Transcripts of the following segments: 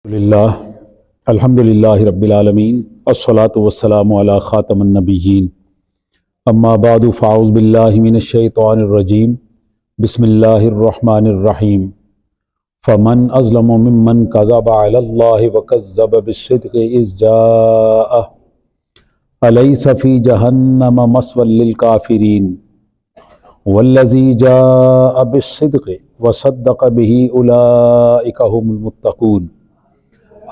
للہ الحمد للہ رب العالمین الصلاۃ والسلام علی خاتم النبیین اما بعد فاعوذ باللہ من الشیطان الرجیم بسم اللہ الرحمن الرحیم فمن اظلم ممن کذب علی اللہ وکذب بالصدق اذ جاءہ الیس فی جہنم مثوی للکافرین والذی جاء بالصدق وصدق به اولئک هم المتقون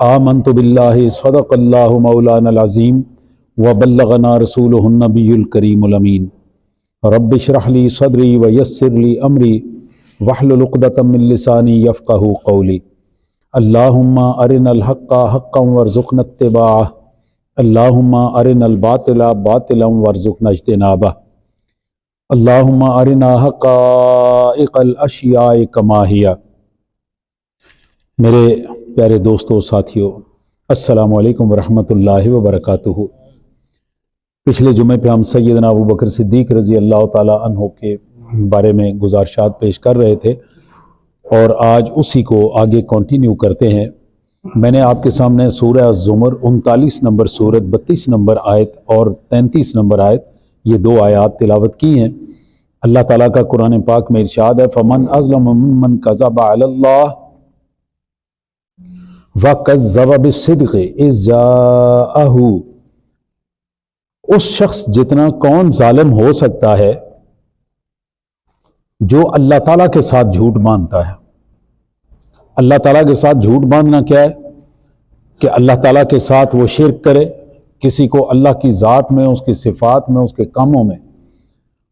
آمنت باللہ صدق اللہ مولانا العظیم وبلغنا رسولہ النبی الکریم الامین رب اشرح لی صدری ویسر لی امری واحلل عقدۃ من لسانی یفقہوا قولی اللہم ارنا الحق حقا وارزقنا اتباعہ اللہم ارنا الباطل باطلا وارزقنا اجتنابہ اللہم ارنا حقائق الاشیاء کما ہی۔ میرے پیارے دوستو ساتھیو، السلام علیکم ورحمۃ اللہ وبرکاتہ۔ پچھلے جمعے پہ ہم سیدنا ابو بکر صدیق رضی اللہ تعالیٰ عنہ کے بارے میں گزارشات پیش کر رہے تھے اور آج اسی کو آگے کنٹینیو کرتے ہیں۔ میں نے آپ کے سامنے سورہ الزمر 39 نمبر سورت 32 نمبر آیت اور 33 نمبر آیت، یہ دو آیات تلاوت کی ہیں۔ اللہ تعالیٰ کا قرآن پاک میں ارشاد ہے فَمَنْ أَظْلَمُ مِمَّنْ كَذَبَ عَلَى اللَّهِ وَكَذَّبَ بِالصِّدْقِ إِذْ جَاءَهُ، اس شخص جتنا کون ظالم ہو سکتا ہے جو اللہ تعالیٰ کے ساتھ جھوٹ باندھتا ہے۔ اللہ تعالیٰ کے ساتھ جھوٹ باندھنا کیا ہے؟ کہ اللہ تعالیٰ کے ساتھ وہ شرک کرے، کسی کو اللہ کی ذات میں، اس کی صفات میں، اس کے کاموں میں،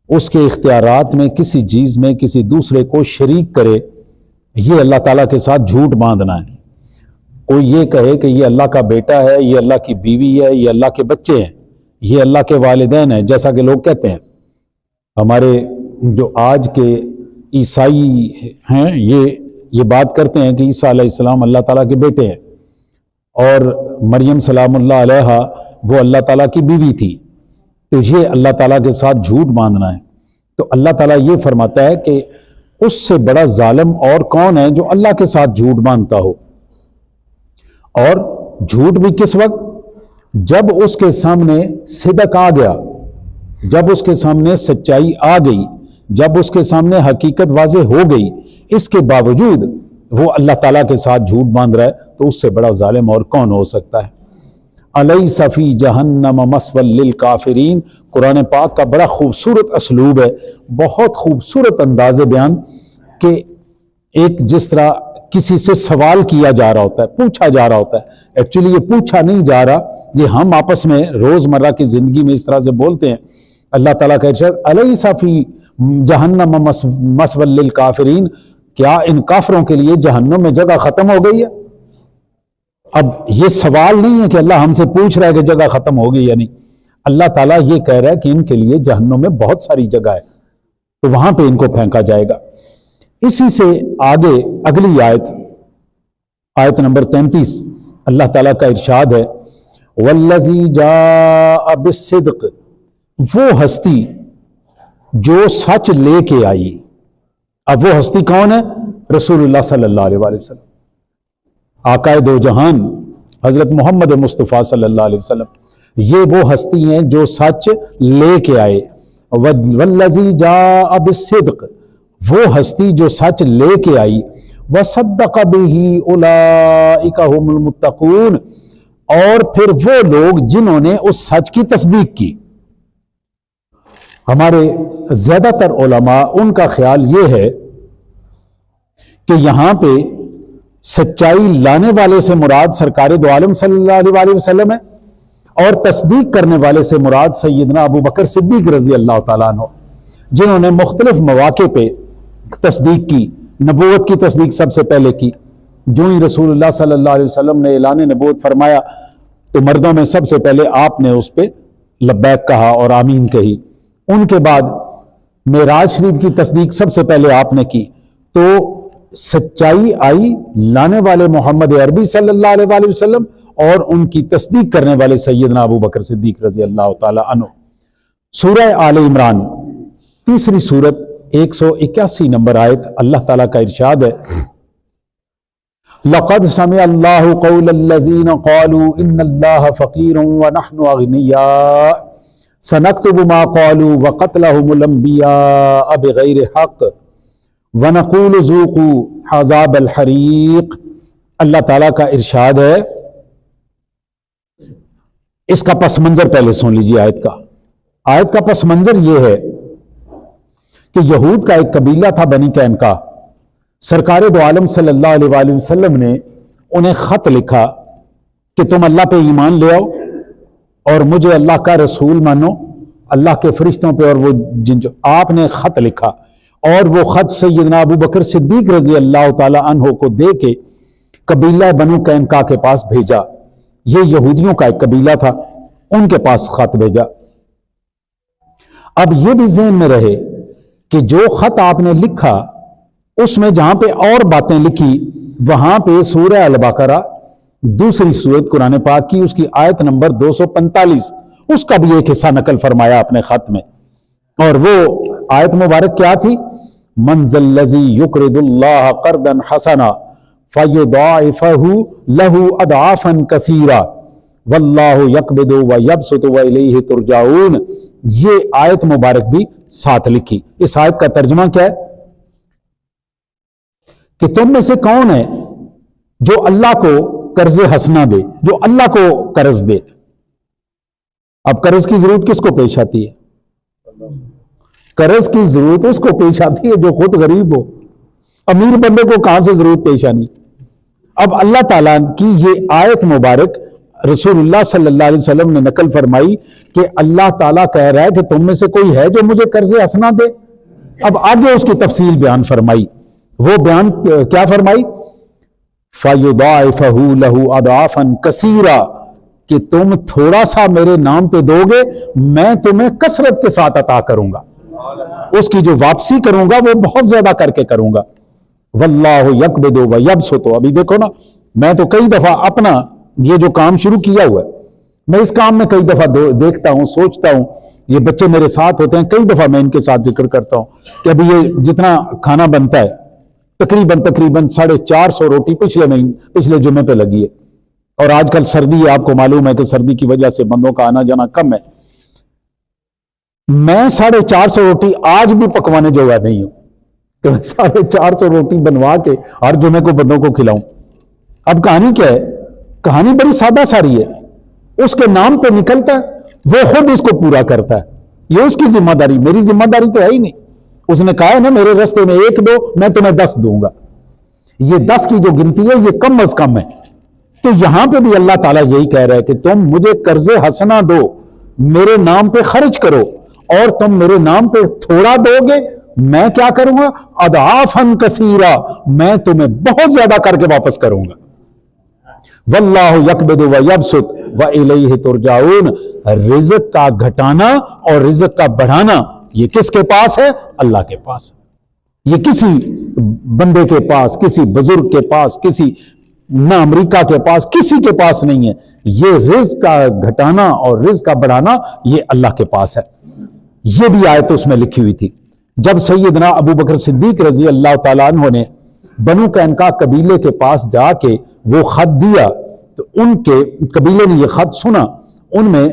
اس کے اختیارات میں، کسی چیز میں کسی دوسرے کو شریک کرے، یہ اللہ تعالیٰ کے ساتھ جھوٹ باندھنا ہے۔ کوئی یہ کہے کہ یہ اللہ کا بیٹا ہے، یہ اللہ کی بیوی ہے، یہ اللہ کے بچے ہیں، یہ اللہ کے والدین ہیں، جیسا کہ لوگ کہتے ہیں۔ ہمارے جو آج کے عیسائی ہیں یہ بات کرتے ہیں کہ عیسیٰ علیہ السلام اللہ تعالیٰ کے بیٹے ہیں اور مریم سلام اللہ علیہا وہ اللہ تعالیٰ کی بیوی تھی، تو یہ اللہ تعالیٰ کے ساتھ جھوٹ باندھنا ہے۔ تو اللہ تعالیٰ یہ فرماتا ہے کہ اس سے بڑا ظالم اور کون ہے جو اللہ کے ساتھ جھوٹ باندھتا ہو، اور جھوٹ بھی کس وقت؟ جب اس کے سامنے صدق آ گیا، جب اس کے سامنے سچائی آ گئی، جب اس کے سامنے حقیقت واضح ہو گئی، اس کے باوجود وہ اللہ تعالیٰ کے ساتھ جھوٹ باندھ رہا ہے، تو اس سے بڑا ظالم اور کون ہو سکتا ہے؟ الیس فی جہنم مثوی للکافرین، قرآن پاک کا بڑا خوبصورت اسلوب ہے، بہت خوبصورت انداز بیان، کہ ایک جس طرح کسی سے سوال کیا جا رہا ہوتا ہے، پوچھا جا رہا ہوتا ہے، ایکچولی یہ پوچھا نہیں جا رہا، یہ ہم آپس میں روزمرہ کی زندگی میں اس طرح سے بولتے ہیں۔ اللہ تعالیٰ کا ارشاد الیس فی جہنم مثوی للکافرین، کیا ان کافروں کے لیے جہنم میں جگہ ختم ہو گئی ہے؟ اب یہ سوال نہیں ہے کہ اللہ ہم سے پوچھ رہا ہے کہ جگہ ختم ہوگی یا نہیں، اللہ تعالیٰ یہ کہہ رہا ہے کہ ان کے لیے جہنم میں بہت ساری جگہ ہے، تو وہاں پہ ان کو پھینکا جائے گا۔ اسی سے آگے اگلی آیت نمبر 33، اللہ تعالیٰ کا ارشاد ہے والذی جاء بالصدق، وہ ہستی جو سچ لے کے آئی۔ اب وہ ہستی کون ہے؟ رسول اللہ صلی اللہ علیہ وآلہ وسلم، آقائے دو جہان حضرت محمد مصطفیٰ صلی اللہ علیہ وسلم، یہ وہ ہستی ہیں جو سچ لے کے آئے۔ والذی جاء بالصدق، وہ ہستی جو سچ لے کے آئی، وصدق بہ اولئک ھم المتقون، اور پھر وہ لوگ جنہوں نے اس سچ کی تصدیق کی۔ ہمارے زیادہ تر علماء ان کا خیال یہ ہے کہ یہاں پہ سچائی لانے والے سے مراد سرکار دو عالم صلی اللہ علیہ وآلہ وسلم ہے، اور تصدیق کرنے والے سے مراد سیدنا ابو بکر صدیق رضی اللہ تعالیٰ عنہ، جنہوں نے مختلف مواقع پہ تصدیق کی۔ نبوت کی تصدیق سب سے پہلے کی، جو ہی رسول اللہ صلی اللہ علیہ وسلم نے اعلان نبوت فرمایا تو مردوں میں سب سے پہلے آپ نے اس پہ لبیک کہا اور آمین کہی۔ ان کے بعد معراج شریف کی تصدیق سب سے پہلے آپ نے کی۔ تو سچائی آئی لانے والے محمد عربی صلی اللہ علیہ وآلہ وسلم اور ان کی تصدیق کرنے والے سیدنا ابو بکر صدیق رضی اللہ تعالی عنہ۔ سورہ آل عمران تیسری سورت 181 نمبر آیت، اللہ تعالیٰ کا ارشاد ہے لقد سمع اللہ قول الذین قالوا ان اللہ فقیر ونحن اغنیاء سنکتب ما قالوا وقتلهم الانبیاء بغیر حق ونقول ذوقوا عذاب الحریق۔ اللہ تعالیٰ کا ارشاد ہے، اس کا پس منظر پہلے سن لیجیے آیت کا پس منظر یہ ہے کہ یہود کا ایک قبیلہ تھا بنی قینقاع۔ سرکار دو عالم صلی اللہ علیہ وآلہ وسلم نے انہیں خط لکھا کہ تم اللہ پہ ایمان لے آؤ اور مجھے اللہ کا رسول مانو، اللہ کے فرشتوں پہ، اور وہ جو آپ نے خط لکھا اور وہ خط سیدنا ابو بکر صدیق رضی اللہ تعالی عنہ کو دے کے قبیلہ بنو قینقاع کے پاس بھیجا۔ یہ یہودیوں کا ایک قبیلہ تھا، ان کے پاس خط بھیجا۔ اب یہ بھی ذہن میں رہے کہ جو خط آپ نے لکھا اس میں جہاں پہ اور باتیں لکھی وہاں پہ سورہ البقرہ دوسری سورت قرآن پاک کی اس کی آیت نمبر 245 اس کا بھی ایک حصہ نقل فرمایا اپنے خط میں، اور وہ آیت مبارک کیا تھی؟ من ذا الذی یقرض اللہ قرضا حسنا فیضاعفہ لہ اضعافا کثیرا واللہ یقبض ویبسط والیہ ترجعون۔ یہ آیت مبارک بھی ساتھ لکھی۔ اس آیت کا ترجمہ کیا ہے کہ تم میں سے کون ہے جو اللہ کو قرض حسنہ دے، جو اللہ کو قرض دے۔ اب قرض کی ضرورت کس کو پیش آتی ہے؟ قرض کی ضرورت اس کو پیش آتی ہے جو خود غریب ہو، امیر بندے کو کہاں سے ضرورت پیش آنی؟ اب اللہ تعالیٰ کی یہ آیت مبارک رسول اللہ صلی اللہ علیہ وسلم نے نقل فرمائی کہ اللہ تعالیٰ کہہ رہا ہے کہ تم میں سے کوئی ہے جو مجھے قرض حسنہ دے۔ اب آگے اس کی تفصیل بیان فرمائی، وہ بیان کیا فرمائی؟ فَيُضَاعِفَهُ لَهُ أَضْعَافًا كَثِيرًا، کہ تم تھوڑا سا میرے نام پہ دو گے میں تمہیں کثرت کے ساتھ عطا کروں گا، اس کی جو واپسی کروں گا وہ بہت زیادہ کر کے کروں گا۔ وَاللَّهُ يَقْبِضُ وَيَبْسُطُ، ابھی دیکھو نا، میں تو کئی دفعہ اپنا یہ جو کام شروع کیا ہوا ہے، میں اس کام میں کئی دفعہ دیکھتا ہوں، سوچتا ہوں، یہ بچے میرے ساتھ ہوتے ہیں، کئی دفعہ میں ان کے ساتھ ذکر کرتا ہوں کہ ابھی یہ جتنا کھانا بنتا ہے تقریباً 450 روٹی پچھلے جمعے پہ لگی ہے، اور آج کل سردی ہے، آپ کو معلوم ہے کہ سردی کی وجہ سے بندوں کا آنا جانا کم ہے۔ میں 450 روٹی آج بھی پکوانے جوگا نہیں ہوں کہ میں 450 روٹی بنوا کے ہر جمعے کو بندوں کو کھلاؤں۔ اب کہانی کیا ہے؟ کہانی بڑی سادہ ساری ہے، اس کے نام پہ نکلتا ہے، وہ خود اس کو پورا کرتا ہے، یہ اس کی ذمہ داری، میری ذمہ داری تو ہے ہی نہیں۔ اس نے کہا ہے نا میرے رستے میں 1 دو، میں تمہیں 10 دوں گا، یہ 10 کی جو گنتی ہے یہ کم از کم ہے۔ تو یہاں پہ بھی اللہ تعالیٰ یہی کہہ رہا ہے کہ تم مجھے قرض حسنہ دو، میرے نام پہ خرچ کرو، اور تم میرے نام پہ تھوڑا دو گے میں کیا کروں گا؟ اضعافاً کثیرا، میں تمہیں بہت زیادہ کر کے واپس کروں گا۔ واللہ یقبض ویبسط والیہ ترجعون، رزق کا گھٹانا اور رزق کا بڑھانا یہ کس کے پاس ہے؟ اللہ کے پاس۔ یہ کسی بندے کے پاس، کسی بزرگ کے پاس، کسی نہ امریکہ کے پاس، کسی کے پاس نہیں ہے۔ یہ رزق کا گھٹانا اور رزق کا بڑھانا یہ اللہ کے پاس ہے۔ یہ بھی آیت اس میں لکھی ہوئی تھی۔ جب سیدنا ابو بکر صدیق رضی اللہ تعالیٰ عنہ نے بنو قینقاع قبیلے کے پاس جا کے وہ خط دیا تو ان کے قبیلے نے یہ خط سنا، ان میں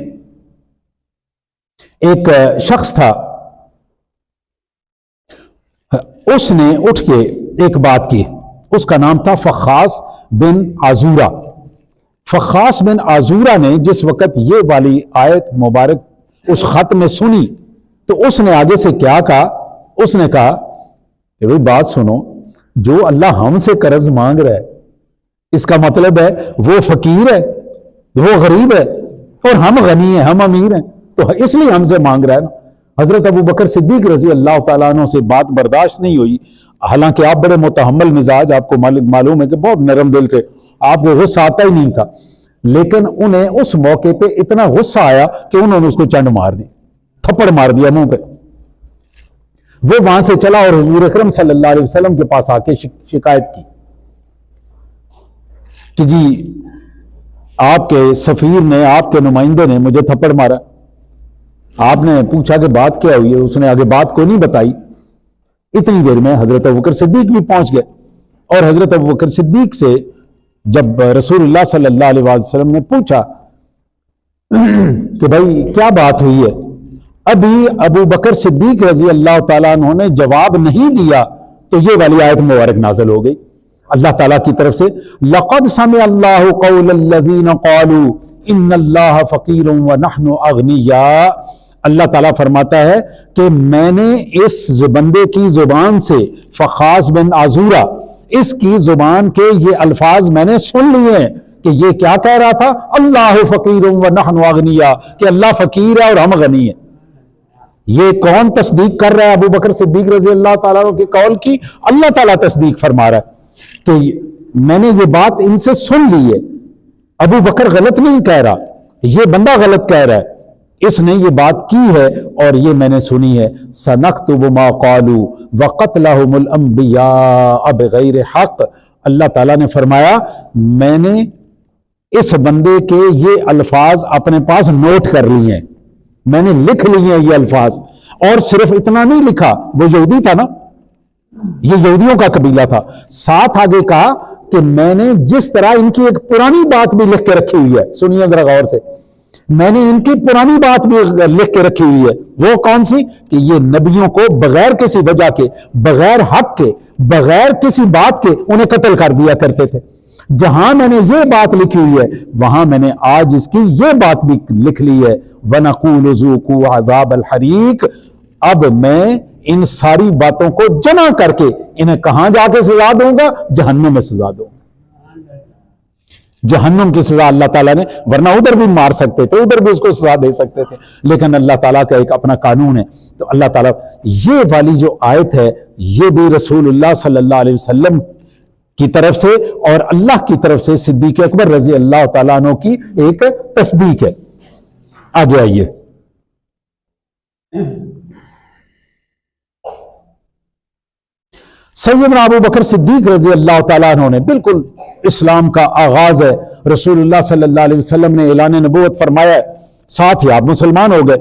ایک شخص تھا، اس نے اٹھ کے ایک بات کی، اس کا نام تھا فخاص بن عزورہ۔ فخاص بن عزورہ نے جس وقت یہ والی آیت مبارک اس خط میں سنی تو اس نے آگے سے کیا کہا؟ اس نے کہا کہ بھئی بات سنو، جو اللہ ہم سے قرض مانگ رہا ہے اس کا مطلب ہے وہ فقیر ہے، وہ غریب ہے، اور ہم غنی ہیں، ہم امیر ہیں، تو اس لیے ہم سے مانگ رہا ہے نا۔ حضرت ابو بکر صدیق رضی اللہ تعالیٰ عنہ سے بات برداشت نہیں ہوئی، حالانکہ آپ بڑے متحمل مزاج، آپ کو معلوم ہے کہ بہت نرم دل تھے، آپ کو غصہ آتا ہی نہیں تھا، لیکن انہیں اس موقع پہ اتنا غصہ آیا کہ انہوں نے اس کو چنڈ مار دی، تھپڑ مار دیا منہ پہ۔ وہ وہاں سے چلا اور حضور اکرم صلی اللہ علیہ وسلم کے پاس آ کے شکایت کی کہ جی آپ کے سفیر نے، آپ کے نمائندے نے مجھے تھپڑ مارا۔ آپ نے پوچھا کہ بات کیا ہوئی ہے، اس نے آگے بات کو نہیں بتائی۔ اتنی دیر میں حضرت ابوبکر صدیق بھی پہنچ گئے اور حضرت ابوبکر صدیق سے جب رسول اللہ صلی اللہ علیہ وسلم نے پوچھا کہ بھائی کیا بات ہوئی ہے، ابھی ابو بکر صدیق رضی اللہ تعالیٰ عنہ نے جواب نہیں دیا تو یہ والی آیت مبارک نازل ہو گئی اللہ تعالیٰ کی طرف سے، لَقَدْ سَمِعَ اللَّهُ قَوْلَ الَّذِينَ قَالُوا إِنَّ اللَّهَ فَقِيرٌ وَنَحْنُ أَغْنِيَاءُ۔ اللہ تعالیٰ فرماتا ہے کہ میں نے اس بندے کی زبان سے، فخاص بن عزورہ، اس کی زبان کے یہ الفاظ میں نے سن لیے ہیں کہ یہ کیا کہہ رہا تھا، اللہ فقیر ونحن اغنیاء، کہ اللہ فقیر ہے اور ہم غنی ہیں۔ یہ کون تصدیق کر رہا ہے ابو بکر صدیق رضی اللہ تعالیٰ عنہ کے قول کی؟ اللہ تعالیٰ تصدیق فرما رہا ہے کہ میں نے یہ بات ان سے سن لی ہے، ابو بکر غلط نہیں کہہ رہا، یہ بندہ غلط کہہ رہا ہے، اس نے یہ بات کی ہے اور یہ میں نے سنی ہے۔ سَنَكْتُبُ مَا قَالُوا وَقَتْلَهُمُ الْأَنْبِيَاءَ بِغَيْرِ حَقٍّ۔ اللہ تعالیٰ نے فرمایا میں نے اس بندے کے یہ الفاظ اپنے پاس نوٹ کر لیے ہیں، میں نے لکھ لیے ہیں یہ الفاظ، اور صرف اتنا نہیں لکھا، وہ یہودی تھا نا، یہ یہودیوں کا قبیلہ تھا، ساتھ آگے کہا کہ میں نے جس طرح ان کی ایک پرانی بات بھی لکھ کے رکھی ہوئی ہے، سنیے ذرا غور سے، میں نے ان کی پرانی بات بھی لکھ کے رکھی ہوئی ہے، وہ کون سی؟ کہ یہ نبیوں کو بغیر کسی وجہ کے، بغیر حق کے، بغیر کسی بات کے انہیں قتل کر دیا کرتے تھے۔ جہاں میں نے یہ بات لکھی ہوئی ہے وہاں میں نے آج اس کی یہ بات بھی لکھ لی ہے، وَنَقُولُ ذُوقُوا عَذَابَ الْحَرِيقِ۔ اب میں ان ساری باتوں کو جمع کر کے انہیں کہاں جا کے سزا دوں گا؟ جہنم میں سزا دوں گا، جہنم کی سزا اللہ تعالیٰ نے، ورنہ ادھر بھی مار سکتے تھے، ادھر بھی اس کو سزا دے سکتے تھے، لیکن اللہ تعالیٰ کا ایک اپنا قانون ہے۔ تو اللہ تعالیٰ یہ والی جو آیت ہے یہ بھی رسول اللہ صلی اللہ علیہ وسلم کی طرف سے اور اللہ کی طرف سے صدیق اکبر رضی اللہ تعالیٰ عنہ کی ایک تصدیق ہے۔ آگے آئیے، سیدنا ابو بکر صدیق رضی اللہ تعالیٰ عنہ نے، بالکل اسلام کا آغاز ہے، رسول اللہ صلی اللہ علیہ وسلم نے اعلان نبوت فرمایا ہے، ساتھ ہی آپ مسلمان ہو گئے،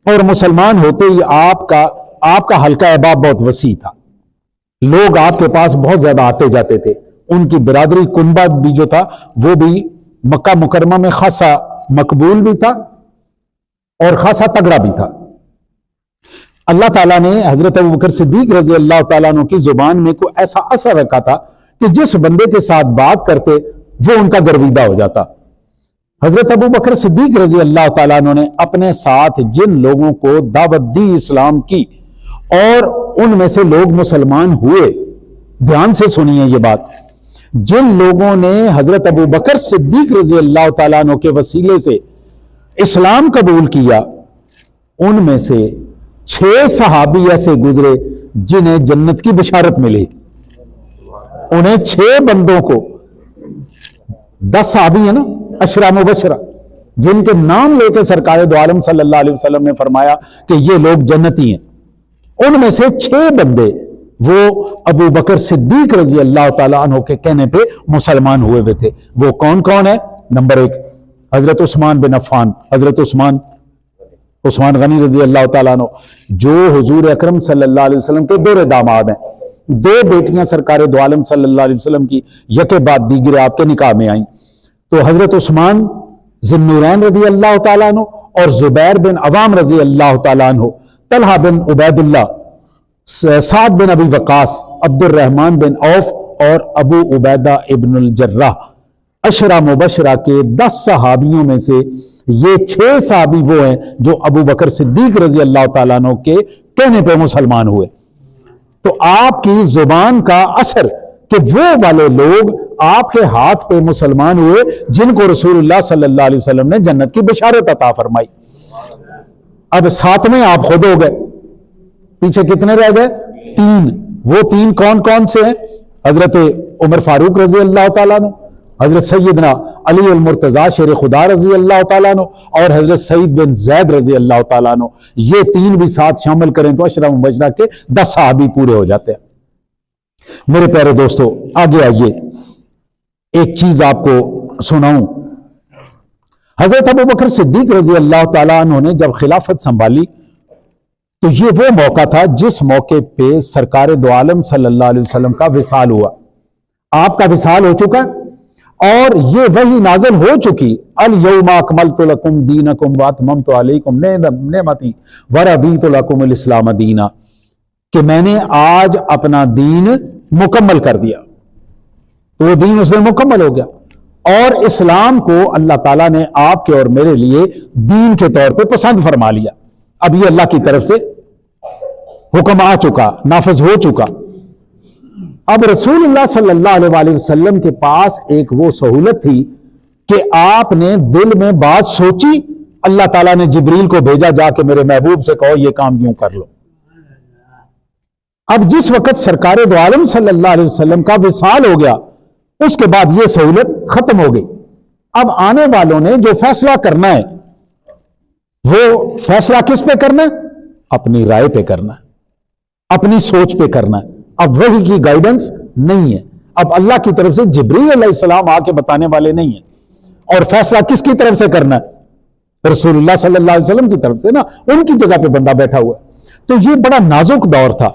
اور مسلمان ہوتے ہی آپ کا حلقہ احباب بہت وسیع تھا، لوگ آپ کے پاس بہت زیادہ آتے جاتے تھے، ان کی برادری کنبہ بھی جو تھا وہ بھی مکہ مکرمہ میں خاصا مقبول بھی تھا اور خاصا تگڑا بھی تھا۔ اللہ تعالیٰ نے حضرت ابوبکر صدیق رضی اللہ تعالیٰ عنہ کی زبان میں کوئی ایسا اثر رکھا تھا کہ جس بندے کے ساتھ بات کرتے وہ ان کا گرویدہ ہو جاتا۔ حضرت ابوبکر صدیق رضی اللہ تعالیٰ عنہ نے اپنے ساتھ جن لوگوں کو دعوت دی اسلام کی اور ان میں سے لوگ مسلمان ہوئے، دھیان سے سنیے یہ بات، جن لوگوں نے حضرت ابوبکر صدیق رضی اللہ تعالیٰ عنہ کے وسیلے سے اسلام قبول کیا، ان میں سے 6 صحابی ایسے گزرے جنہیں جنت کی بشارت ملی، انہیں 6 بندوں کو، 10 صحابی ہیں نا عشرہ مبشرہ، جن کے نام لے کے سرکار دو عالم صلی اللہ علیہ وسلم نے فرمایا کہ یہ لوگ جنتی ہیں، ان میں سے 6 بندے وہ ابو بکر صدیق رضی اللہ تعالیٰ عنہ کے کہنے پہ مسلمان ہوئے ہوئے تھے۔ وہ کون کون ہے؟ نمبر 1 حضرت عثمان بن عفان، حضرت عثمان غنی رضی اللہ تعالیٰ عنہ، جو حضور اکرم صلی اللہ علیہ وسلم کے 2 داماد ہیں، 2 بیٹیاں سرکار دو عالم صلی اللہ علیہ وسلم کی یکے بعد دیگرے آپ کے نکاح میں آئیں، تو حضرت عثمان ذی النورین رضی اللہ تعالیٰ عنہ اور زبیر بن عوام رضی اللہ تعالیٰ عنہ، طلحہ بن عبید اللہ، سعد بن ابی وقاص، عبد الرحمن بن عوف اور ابو عبیدہ ابن الجراح، عشرہ مبشرہ کے 10 صحابیوں میں سے یہ 6 صحابی وہ ہیں جو ابو بکر صدیق رضی اللہ تعالیٰ عنہ کے کہنے پہ مسلمان ہوئے۔ تو آپ کی زبان کا اثر کہ وہ والے لوگ آپ کے ہاتھ پہ مسلمان ہوئے جن کو رسول اللہ صلی اللہ علیہ وسلم نے جنت کی بشارت عطا فرمائی۔ اب 7ویں آپ خود ہو گئے، پیچھے کتنے رہ گئے؟ 3۔ وہ 3 کون کون سے ہیں؟ حضرت عمر فاروق رضی اللہ تعالیٰ عنہ، حضرت سیدنا علی المرتضیٰ شیر خدا رضی اللہ تعالیٰ عنہ اور حضرت سعید بن زید رضی اللہ تعالیٰ عنہ، یہ 3 بھی ساتھ شامل کریں تو عشرہ مبشرہ کے 10 صحابی پورے ہو جاتے ہیں۔ میرے پیارے دوستو آگے آئیے، ایک چیز آپ کو سناؤں۔ حضرت ابوبکر صدیق رضی اللہ تعالیٰ عنہ نے جب خلافت سنبھالی تو یہ وہ موقع تھا جس موقع پہ سرکار دو عالم صلی اللہ علیہ وسلم کا وصال ہوا، آپ کا وصال ہو چکا ہے اور یہ وحی نازل ہو چکی، الیوم اکملت لکم دینکم واتممت علیکم نعمتی ورضیت لکم الاسلام دینا، کہ میں نے آج اپنا دین مکمل کر دیا، تو وہ دین اس میں مکمل ہو گیا، اور اسلام کو اللہ تعالیٰ نے آپ کے اور میرے لیے دین کے طور پہ پسند فرما لیا۔ اب یہ اللہ کی طرف سے حکم آ چکا، نافذ ہو چکا۔ اب رسول اللہ صلی اللہ علیہ وآلہ وسلم کے پاس ایک وہ سہولت تھی کہ آپ نے دل میں بات سوچی، اللہ تعالیٰ نے جبریل کو بھیجا، جا کے میرے محبوب سے کہو یہ کام یوں کر لو۔ اب جس وقت سرکار دو عالم صلی اللہ علیہ وسلم کا وصال ہو گیا، اس کے بعد یہ سہولت ختم ہو گئی۔ اب آنے والوں نے جو فیصلہ کرنا ہے، وہ فیصلہ کس پہ کرنا ہے؟ اپنی رائے پہ کرنا ہے، اپنی سوچ پہ کرنا ہے۔ اب وحی کی گائیڈنس نہیں ہے، اب اللہ کی طرف سے جبریل علیہ السلام آ کے بتانے والے نہیں ہیں، اور فیصلہ کس کی طرف سے کرنا ہے؟ رسول اللہ صلی اللہ علیہ وسلم کی طرف سے نا، ان کی جگہ پہ بندہ بیٹھا ہوا ہے۔ تو یہ بڑا نازک دور تھا۔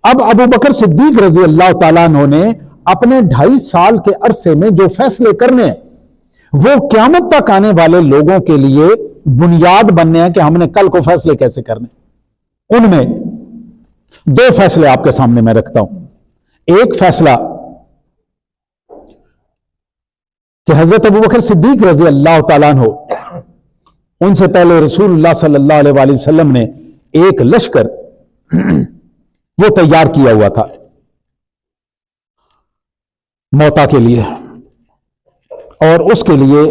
اب ابو بکر صدیق رضی اللہ تعالیٰ عنہ نے اپنے 2.5 سال کے عرصے میں جو فیصلے کرنے ہیں، وہ قیامت تک آنے والے لوگوں کے لیے بنیاد بننے ہیں کہ ہم نے کل کو فیصلے کیسے کرنے۔ ان میں 2 فیصلے آپ کے سامنے میں رکھتا ہوں۔ ایک فیصلہ کہ حضرت ابو بکر صدیق رضی اللہ تعالیٰ عنہ، ان سے پہلے رسول اللہ صلی اللہ علیہ وآلہ وسلم نے ایک لشکر وہ تیار کیا ہوا تھا موتا کے لیے، اور اس کے لیے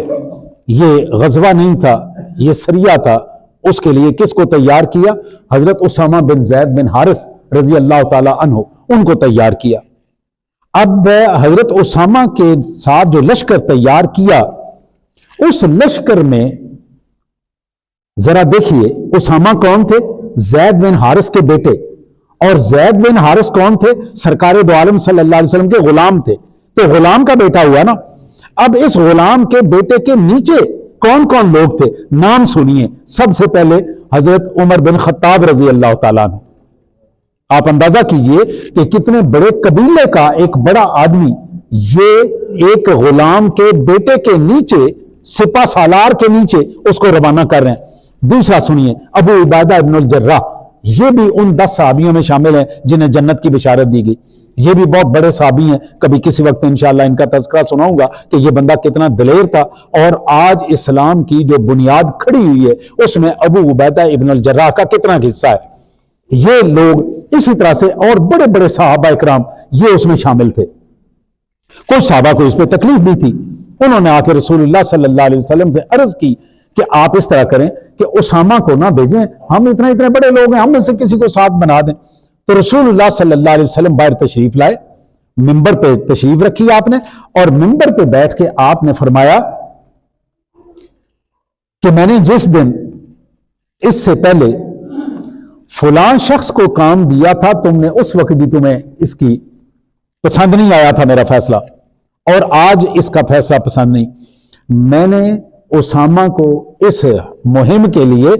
یہ غزوہ نہیں تھا، یہ سریہ تھا۔ اس کے لیے کس کو تیار کیا؟ حضرت اسامہ بن زید بن حارث رضی اللہ تعالی عنہ، ان کو تیار کیا۔ اب حضرت اسامہ کے ساتھ جو لشکر تیار کیا، اس لشکر میں ذرا دیکھیے اسامہ کون تھے؟ زید بن حارث کے بیٹے، اور زید بن حارث کون تھے؟ سرکار دو عالم صلی اللہ علیہ وسلم کے غلام تھے، تو غلام کا بیٹا ہوا نا۔ اب اس غلام کے بیٹے کے نیچے کون کون لوگ تھے؟ نام سنیے۔ سب سے پہلے حضرت عمر بن خطاب رضی اللہ تعالیٰ عنہ۔ آپ اندازہ کیجئے کہ کتنے بڑے قبیلے کا ایک بڑا آدمی یہ ایک غلام کے بیٹے کے نیچے، سپہ سالار کے نیچے اس کو روانہ کر رہے ہیں۔ دوسرا سنیے، ابو عبیدہ ابن الجراح، یہ بھی ان 10 صحابیوں میں شامل ہیں جنہیں جنت کی بشارت دی گئی۔ یہ بھی بہت بڑے صحابی ہیں، کبھی کسی وقت انشاءاللہ ان کا تذکرہ سناؤں گا کہ یہ بندہ کتنا دلیر تھا، اور آج اسلام کی جو بنیاد کھڑی ہوئی ہے اس میں ابو عبیدہ ابن الجراح کا کتنا حصہ ہے۔ یہ لوگ اسی طرح سے اور بڑے بڑے صحابہ اکرام یہ اس میں شامل تھے۔ کچھ صحابہ کو اس پہ تکلیف بھی تھی، انہوں نے آ کے رسول اللہ صلی اللہ علیہ وسلم سے عرض کی کہ آپ اس طرح کریں کہ اسامہ کو نہ بھیجیں، ہم اتنے بڑے لوگ ہیں، ہم میں سے کسی کو ساتھ بنا دیں۔ تو رسول اللہ صلی اللہ علیہ وسلم باہر تشریف لائے، منبر پہ تشریف رکھی آپ نے، اور منبر پہ بیٹھ کے آپ نے فرمایا کہ میں نے جس دن اس سے پہلے فلاں شخص کو کام دیا تھا، تم نے اس وقت بھی تمہیں اس کی پسند نہیں آیا تھا میرا فیصلہ، اور آج اس کا فیصلہ پسند نہیں۔ میں نے اسامہ کو اس مہم کے لیے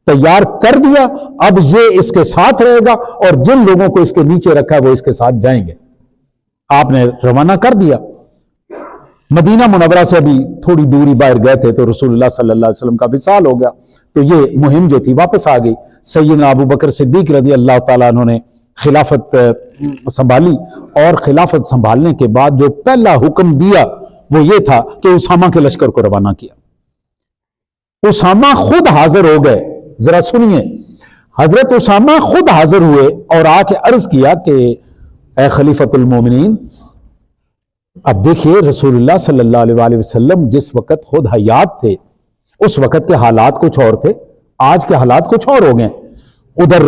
تیار کر دیا، اب یہ اس کے ساتھ رہے گا، اور جن لوگوں کو اس کے نیچے رکھا ہے وہ اس کے ساتھ جائیں گے۔ آپ نے روانہ کر دیا۔ مدینہ منورہ سے ابھی تھوڑی دوری باہر گئے تھے تو رسول اللہ صلی اللہ علیہ وسلم کا وصال ہو گیا، تو یہ مہم جو تھی واپس آ گئی۔ سیدنا ابو بکر صدیق رضی اللہ تعالیٰ عنہ نے خلافت سنبھالی، اور خلافت سنبھالنے کے بعد جو پہلا حکم دیا وہ یہ تھا کہ اسامہ کے لشکر کو روانہ کیا۔ اسامہ خود حاضر ہو گئے، ذرا سنیے، حضرت اسامہ خود حاضر ہوئے اور آ کے عرض کیا کہ اے خلیفۃ المومنین، اب دیکھیے رسول اللہ صلی اللہ علیہ وآلہ وسلم جس وقت خود حیات تھے اس وقت کے حالات کچھ اور تھے، آج کے حالات کچھ اور ہو گئے۔ ادھر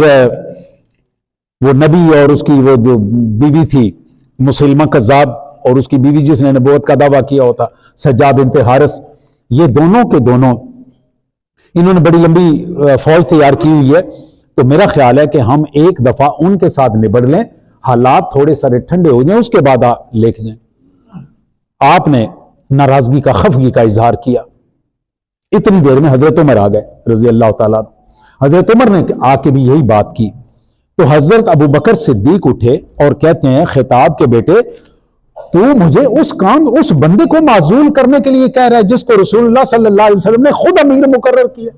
وہ نبی اور اس کی وہ جو بیوی تھی مسلمہ کذاب، اور اس کی بیوی جس نے نبوت کا دعویٰ کیا ہوتا سجاد بنت حارث، یہ دونوں کے دونوں انہوں نے بڑی لمبی فوج تیار کی ہوئی ہے۔ تو میرا خیال ہے کہ ہم ایک دفعہ ان کے ساتھ نبڑ لیں، حالات تھوڑے سارے ٹھنڈے ہو جائیں، اس کے بعد لے جائیں۔ آپ نے ناراضگی کا، خفگی کا اظہار کیا۔ اتنی دیر میں حضرت عمر آ گئے رضی اللہ تعالیٰ۔ حضرت عمر نے آ کے بھی یہی بات کی، تو حضرت ابو بکر صدیق اٹھے اور کہتے ہیں خطاب کے بیٹے تو مجھے اس بندے کو معزول کرنے کے لیے کہہ رہا ہے جس کو رسول اللہ صلی اللہ علیہ وسلم نے خود امیر مقرر کیا.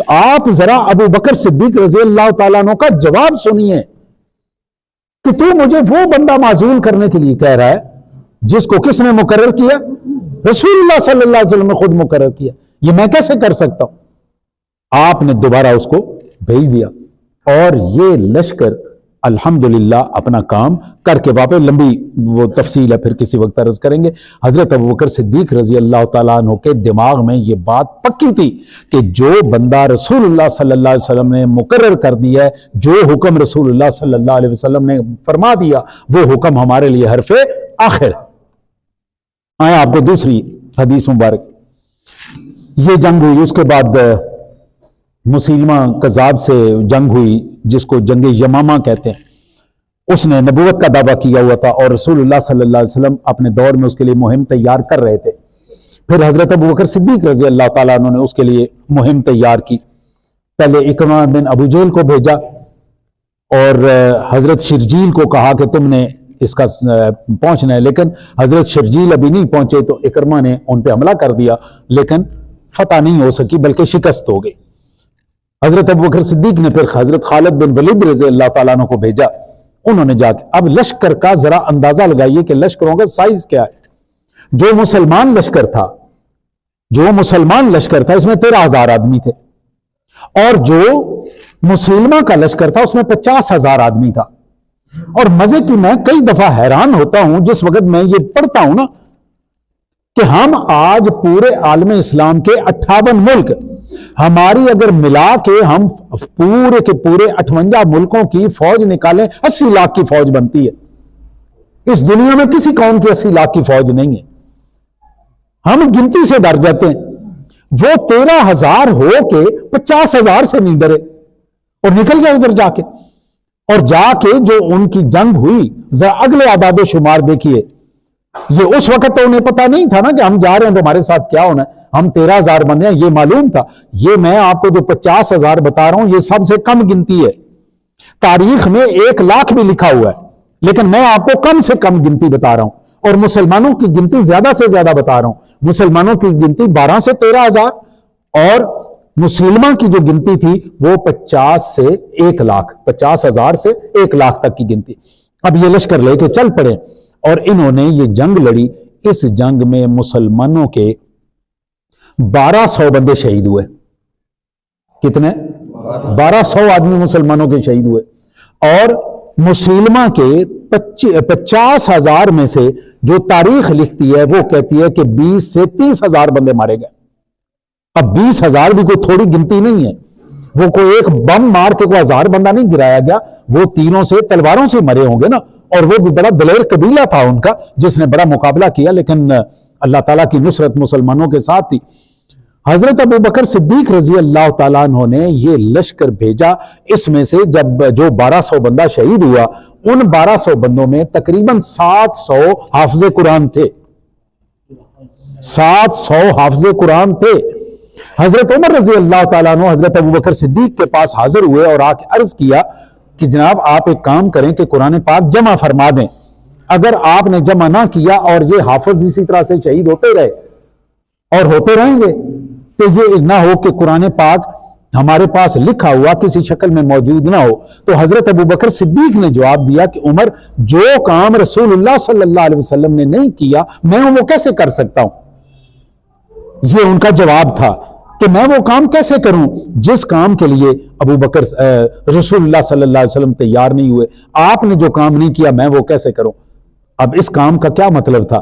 آپ ذرا ابو بکر صدیق رضی اللہ تعالیٰ عنہ کا جواب سنیے کہ تو مجھے وہ بندہ معزول کرنے کے لیے کہہ رہا ہے جس کو کس نے مقرر کیا؟ رسول اللہ صلی اللہ علیہ وسلم نے خود مقرر کیا. یہ میں کیسے کر سکتا ہوں؟ آپ نے دوبارہ اس کو بھیج دیا اور یہ لشکر الحمدللہ اپنا کام کر کے واپس. لمبی وہ تفصیل ہے، پھر کسی وقت عرض کریں گے. حضرت ابوبکر صدیق رضی اللہ تعالیٰ عنہ کے دماغ میں یہ بات پکی تھی کہ جو بندہ رسول اللہ صلی اللہ علیہ وسلم نے مقرر کر دیا ہے، جو حکم رسول اللہ صلی اللہ علیہ وسلم نے فرما دیا، وہ حکم ہمارے لیے حرف آخر ہے. آئیں آپ کو دوسری حدیث مبارک. یہ جنگ ہوئی، اس کے بعد مسیلمہ کذاب سے جنگ ہوئی جس کو جنگ یمامہ کہتے ہیں. اس نے نبوت کا دعویٰ کیا ہوا تھا اور رسول اللہ صلی اللہ علیہ وسلم اپنے دور میں اس کے لیے مہم تیار کر رہے تھے. پھر حضرت ابوبکر صدیق رضی اللہ تعالیٰ عنہ نے اس کے لیے مہم تیار کی. پہلے اکرمہ بن ابو جہل کو بھیجا اور حضرت شرجیل کو کہا کہ تم نے اس کا پہنچنا ہے، لیکن حضرت شرجیل ابھی نہیں پہنچے تو اکرمہ نے ان پہ حملہ کر دیا، لیکن فتح نہیں ہو سکی بلکہ شکست ہو گئی. حضرت ابوبکر صدیق نے پھر حضرت خالد بن ولید رضی اللہ تعالیٰ عنہ کو بھیجا. انہوں نے جا کے اب لشکر کا ذرا اندازہ لگائیے کہ لشکروں کا سائز کیا ہے. جو مسلمان لشکر تھا اس میں 13,000 آدمی تھے، اور جو مسلمہ کا لشکر تھا اس میں 50,000 آدمی تھا. اور مزے کی میں کئی دفعہ حیران ہوتا ہوں جس وقت میں یہ پڑھتا ہوں نا کہ ہم آج پورے عالم اسلام کے 58 ملک، ہماری اگر ملا کے ہم پورے کے پورے 58 ملکوں کی فوج نکالیں 80 لاکھ کی فوج بنتی ہے. اس دنیا میں کسی قوم کی 80 لاکھ کی فوج نہیں ہے. ہم گنتی سے ڈر جاتے ہیں. وہ 13,000 ہو کے 50,000 سے نہیں ڈرے اور نکل گئے ادھر جا کے. اور جا کے جو ان کی جنگ ہوئی، ذرا اگلے اعداد و شمار دیکھیے. یہ اس وقت تو انہیں پتا نہیں تھا نا کہ ہم جا رہے ہیں تو ہمارے ساتھ کیا ہونا ہے. ہم 13,000 بندے ہیں، یہ معلوم تھا. یہ میں آپ کو جو 50,000 بتا رہا ہوں یہ سب سے کم گنتی ہے. تاریخ میں 1 لاکھ بھی لکھا ہوا ہے، لیکن میں آپ کو کم سے کم گنتی بتا رہا ہوں. اور مسلمانوں کی گنتی زیادہ سے زیادہ بتا رہا ہوں. مسلمانوں کی گنتی 12 سے 13,000 اور مسلمہ کی جو گنتی تھی وہ 50 سے 1 لاکھ، 50,000 سے 1 لاکھ تک کی گنتی. اب یہ لشکر لے کے چل پڑے اور انہوں نے یہ جنگ لڑی. اس جنگ میں مسلمانوں کے 1200 بندے شہید ہوئے. کتنے؟ 1200 آدمی مسلمانوں کے شہید ہوئے. اور مسلمہ کے 50,000 میں سے جو تاریخ لکھتی ہے وہ کہتی ہے کہ 20 سے 30,000 بندے مارے گئے. اب 20,000 بھی کوئی تھوڑی گنتی نہیں ہے. وہ کوئی ایک بم مار کے کوئی 1000 بندہ نہیں گرایا گیا، وہ تیروں سے تلواروں سے مرے ہوں گے نا. اور وہ بھی بڑا دلیر قبیلہ تھا ان کا جس نے بڑا مقابلہ کیا، لیکن اللہ تعالیٰ کی نصرت مسلمانوں کے ساتھ تھی. حضرت ابوبکر صدیق رضی اللہ تعالیٰ عنہ نے یہ لشکر بھیجا. اس میں سے جب جو 1200 بندہ شہید ہوا، ان 1200 بندوں میں تقریباً 700 حافظ قرآن تھے. 700 حافظ قرآن تھے. حضرت عمر رضی اللہ تعالیٰ عنہ حضرت ابوبکر صدیق کے پاس حاضر ہوئے اور آ کے عرض کیا کہ جناب آپ ایک کام کریں کہ قرآن پاک جمع فرما دیں. اگر آپ نے جمع نہ کیا اور یہ حافظ اسی طرح سے شہید ہوتے رہے اور ہوتے رہیں گے تو یہ نہ ہو کہ قرآن پاک ہمارے پاس لکھا ہوا کسی شکل میں موجود نہ ہو. تو حضرت ابوبکر صدیق نے جواب دیا کہ عمر، جو کام رسول اللہ صلی اللہ علیہ وسلم نے نہیں کیا میں وہ کیسے کر سکتا ہوں. یہ ان کا جواب تھا کہ میں وہ کام کیسے کروں جس کام کے لیے ابوبکر رسول اللہ صلی اللہ علیہ وسلم تیار نہیں ہوئے. آپ نے جو کام نہیں کیا میں وہ کیسے کروں. اب اس کام کا کیا مطلب تھا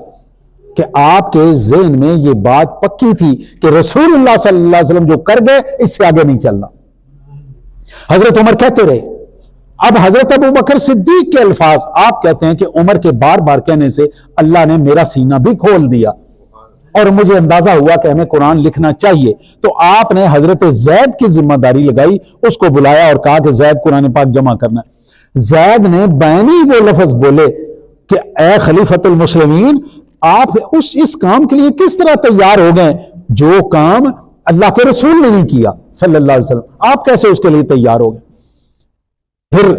کہ آپ کے ذہن میں یہ بات پکی تھی کہ رسول اللہ صلی اللہ علیہ وسلم جو کر گئے اس سے آگے نہیں چلنا. حضرت عمر کہتے رہے. اب حضرت ابوبکر صدیق کے الفاظ آپ کہتے ہیں کہ عمر کے بار بار کہنے سے اللہ نے میرا سینہ بھی کھول دیا اور مجھے اندازہ ہوا کہ ہمیں قرآن لکھنا چاہیے. تو آپ نے حضرت زید کی ذمہ داری لگائی، اس کو بلایا اور کہا کہ زید قرآن پاک جمع کرنا. زید نے بینی وہ لفظ بولے کہ اے خلیفۃ المسلمین، آپ اس کام کے لیے کس طرح تیار ہو گئے جو کام اللہ کے رسول نے نہیں کیا صلی اللہ علیہ وسلم، آپ کیسے اس کے لیے تیار ہو گئے. پھر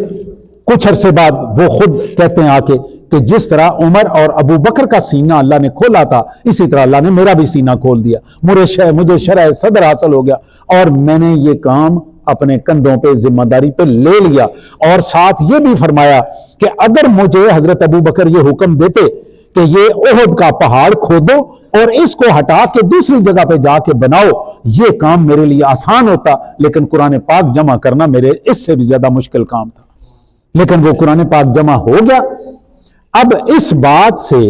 کچھ عرصے بعد وہ خود کہتے ہیں آ کے کہ جس طرح عمر اور ابو بکر کا سینہ اللہ نے کھولا تھا، اسی طرح اللہ نے میرا بھی سینہ کھول دیا، مجھے شرح صدر حاصل ہو گیا، اور میں نے یہ کام اپنے کندھوں پہ ذمہ داری پہ لے لیا۔ اور ساتھ یہ بھی فرمایا کہ اگر مجھے حضرت ابو بکر یہ حکم دیتے کہ یہ احد کا پہاڑ کھودو اور اس کو ہٹا کے دوسری جگہ پہ جا کے بناؤ، یہ کام میرے لیے آسان ہوتا، لیکن قرآن پاک جمع کرنا میرے اس سے بھی زیادہ مشکل کام تھا، لیکن وہ قرآن پاک جمع ہو گیا۔ اب اس بات سے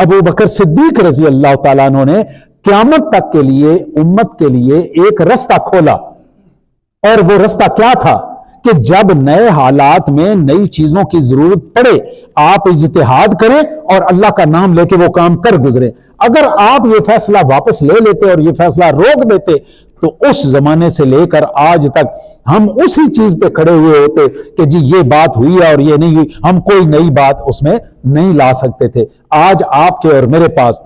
ابو بکر صدیق رضی اللہ تعالیٰ عنہ نے قیامت تک کے لیے امت کے لیے ایک رستہ کھولا، اور وہ رستہ کیا تھا کہ جب نئے حالات میں نئی چیزوں کی ضرورت پڑے آپ اجتہاد کریں اور اللہ کا نام لے کے وہ کام کر گزرے۔ اگر آپ یہ فیصلہ واپس لے لیتے اور یہ فیصلہ روک دیتے تو اس زمانے سے لے کر آج تک ہم اسی چیز پہ کھڑے ہوئے ہوتے کہ جی یہ بات ہوئی ہے اور یہ نہیں ہوئی، ہم کوئی نئی بات اس میں نہیں لا سکتے تھے۔ آج آپ کے اور میرے پاس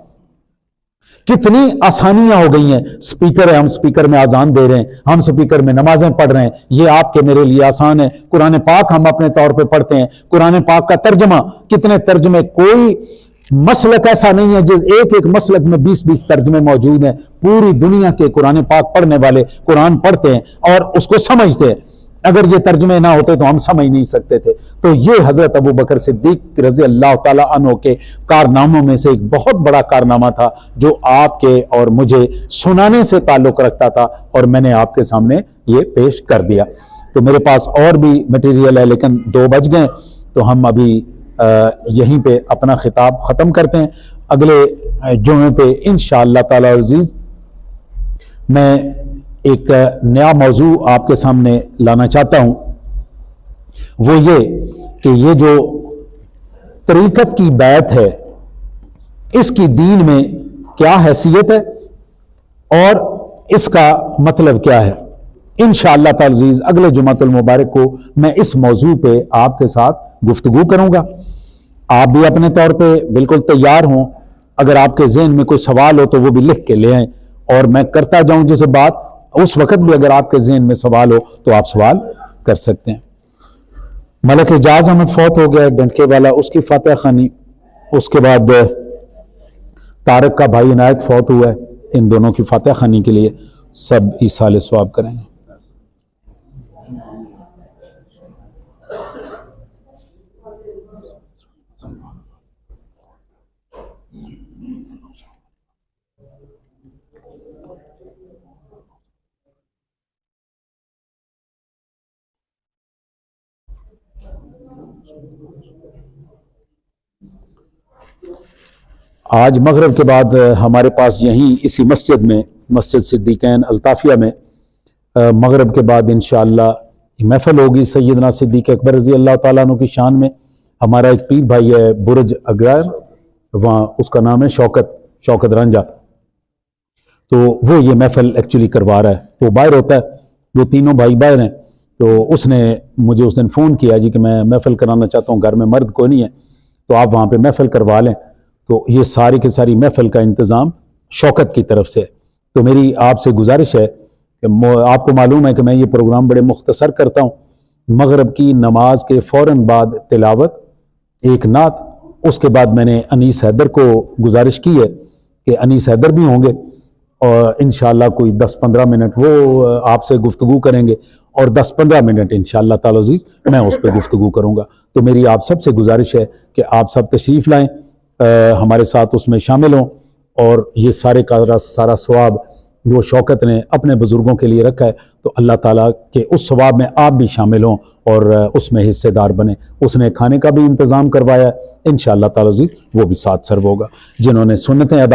کتنی آسانیاں ہو گئی ہیں، سپیکر ہے، ہم سپیکر میں اذان دے رہے ہیں، ہم سپیکر میں نمازیں پڑھ رہے ہیں، یہ آپ کے میرے لیے آسان ہے۔ قرآن پاک ہم اپنے طور پہ پڑھتے ہیں، قرآن پاک کا ترجمہ، کتنے ترجمے، کوئی مسلک ایسا نہیں ہے جس ایک مسلک میں 20 ترجمے موجود ہیں، پوری دنیا کے قرآن پاک پڑھنے والے قرآن پڑھتے ہیں اور اس کو سمجھتے ہیں۔ اگر یہ ترجمے نہ ہوتے تو ہم سمجھ نہیں سکتے تھے۔ تو یہ حضرت ابو بکر صدیق رضی اللہ تعالیٰ عنہ کے کارناموں میں سے ایک بہت بڑا کارنامہ تھا جو آپ کے اور مجھے سنانے سے تعلق رکھتا تھا، اور میں نے آپ کے سامنے یہ پیش کر دیا۔ تو میرے پاس اور بھی مٹیریل ہے لیکن 2 بج گئے، تو ہم ابھی یہیں پہ اپنا خطاب ختم کرتے ہیں۔ اگلے جمعے پہ انشاءاللہ تعالی عزیز میں ایک نیا موضوع آپ کے سامنے لانا چاہتا ہوں، وہ یہ کہ یہ جو طریقت کی بیعت ہے اس کی دین میں کیا حیثیت ہے اور اس کا مطلب کیا ہے۔ انشاءاللہ تعالی عزیز اگلے جمعۃ المبارک کو میں اس موضوع پہ آپ کے ساتھ گفتگو کروں گا۔ آپ بھی اپنے طور پہ بالکل تیار ہوں، اگر آپ کے ذہن میں کوئی سوال ہو تو وہ بھی لکھ کے لے آئیں اور میں کرتا جاؤں جیسے بات، اس وقت بھی اگر آپ کے ذہن میں سوال ہو تو آپ سوال کر سکتے ہیں۔ ملک اعجاز احمد فوت ہو گیا ڈنڈکے والا، اس کی فاتحہ خوانی، اس کے بعد طارق کا بھائی عنایت فوت ہوا ہے، ان دونوں کی فاتحہ خوانی کے لیے سب ایصال ثواب کریں گے۔ آج مغرب کے بعد ہمارے پاس یہیں اسی مسجد میں، مسجد صدیقین الطافیہ میں مغرب کے بعد انشاءاللہ محفل ہوگی سیدنا صدیق اکبر رضی اللہ تعالیٰ عنہ کی شان میں۔ ہمارا ایک پیر بھائی ہے برج اگرائر، وہاں اس کا نام ہے شوکت رنجا، تو وہ یہ محفل ایکچولی کروا رہا ہے، وہ باہر ہوتا ہے، وہ تینوں بھائی باہر ہیں، تو اس نے مجھے اس دن فون کیا جی کہ میں محفل کرانا چاہتا ہوں، گھر میں مرد کوئی نہیں ہے تو آپ وہاں پہ محفل کروا لیں۔ تو یہ ساری کی ساری محفل کا انتظام شوکت کی طرف سے۔ تو میری آپ سے گزارش ہے کہ آپ کو معلوم ہے کہ میں یہ پروگرام بڑے مختصر کرتا ہوں، مغرب کی نماز کے فوراً بعد تلاوت، ایک نعت، اس کے بعد میں نے انیس حیدر کو گزارش کی ہے کہ انیس حیدر بھی ہوں گے اور انشاءاللہ کوئی 10-15 منٹ وہ آپ سے گفتگو کریں گے اور 10-15 منٹ انشاءاللہ تعالی عزیز میں اس پہ گفتگو کروں گا۔ تو میری آپ سب سے گزارش ہے کہ آپ سب تشریف لائیں، ہمارے ساتھ اس میں شامل ہوں، اور یہ سارا ثواب جو شوکت نے اپنے بزرگوں کے لیے رکھا ہے تو اللہ تعالیٰ کے اس ثواب میں آپ بھی شامل ہوں اور اس میں حصے دار بنیں۔ اس نے کھانے کا بھی انتظام کروایا ہے، انشاءاللہ تعالی عزیز وہ بھی ساتھ سرو ہوگا۔ جنہوں نے سنتیں ادا